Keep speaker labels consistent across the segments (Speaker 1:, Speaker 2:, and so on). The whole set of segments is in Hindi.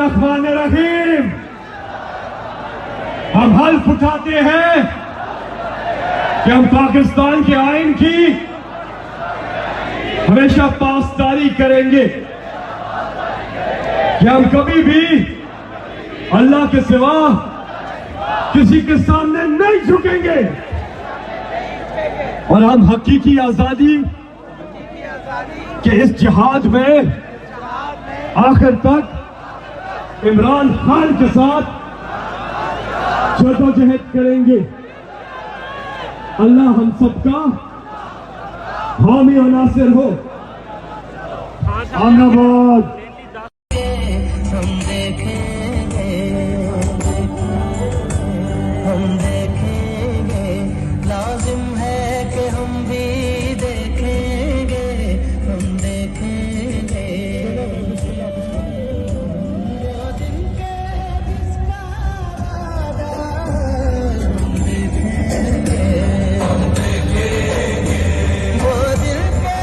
Speaker 1: बिस्मिल्लाहिर्रहमानिर्रहीम। हम हल्फ उठाते हैं कि हम पाकिस्तान के आइन की हमेशा पासदारी करेंगे, कि हम कभी भी अल्लाह के सिवा किसी के सामने नहीं झुकेंगे और हम हकीकी आजादी के इस जिहाद में आखिर तक इमरान खान के साथ जदोजहद करेंगे। अल्लाह हम सबका हामी और नासिर हो। आमीन।
Speaker 2: हम देखेंगे, लाजिम है कि हम भी देखेंगे, हम देखेंगे। वो दिन के जिसका वादा हम देखेंगे, हम देखेंगे। वो दिल के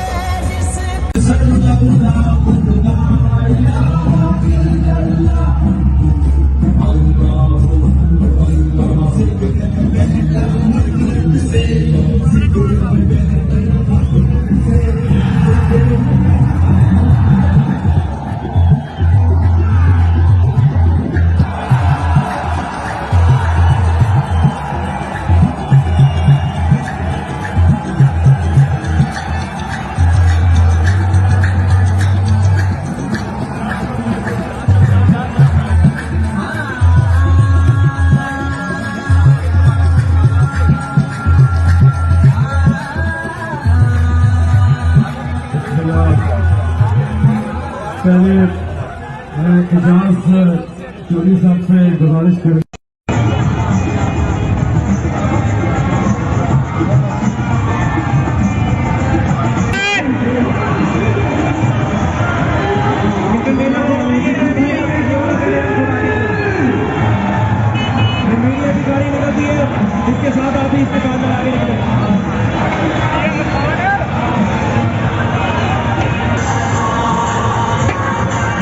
Speaker 1: पहले मैं एजाज चौधरी साहब से गुजारिश करूँ।
Speaker 3: जिसके साथ आप इस दुकान में आगे निकले।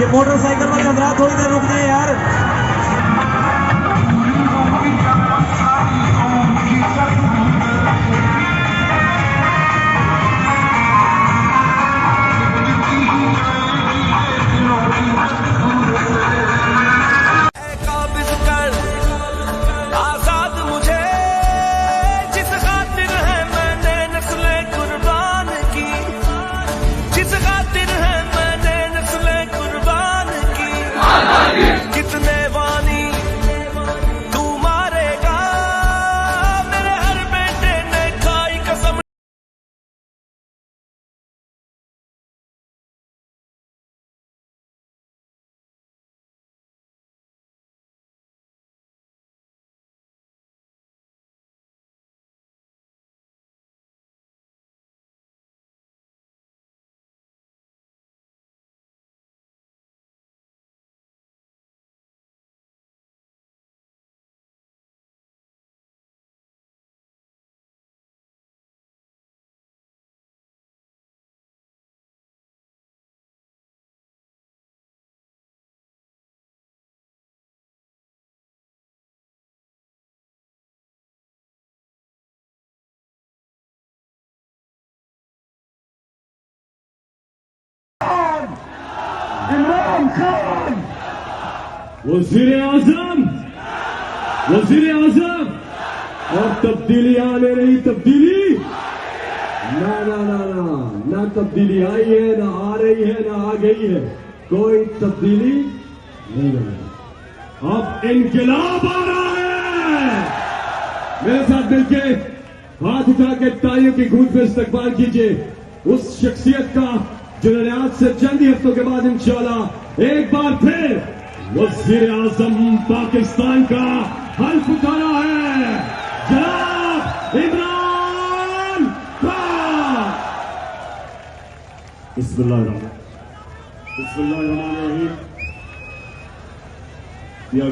Speaker 3: ये मोटरसाइकिल वाले हजरात थोड़ी देर रुक जाए यार।
Speaker 2: कितने वानी तू मारेगा, मेरे हर बेटे ने खाई कसम।
Speaker 1: इमरान खान वजीर आजम और तब्दीली आने नहीं, तब्दीली ना ना ना ना ना तब्दीली आई है, ना आ रही है, ना आ गई है। कोई तब्दीली नहीं आ रही। अब इनकलाब आ रहा है। मेरे साथ मिलके हाथ उठा के तालियों की गूंज में इस्तकबाल कीजिए उस शख्सियत का जिन्होंने आज से चंद ही हफ्तों के बाद इंशाल्लाह एक बार फिर वज़ीर आज़म पाकिस्तान का हल्फ उठाना है, जनाब इमरान खान। बिस्मिल्लाहिर्रहमानिर्रहीम। या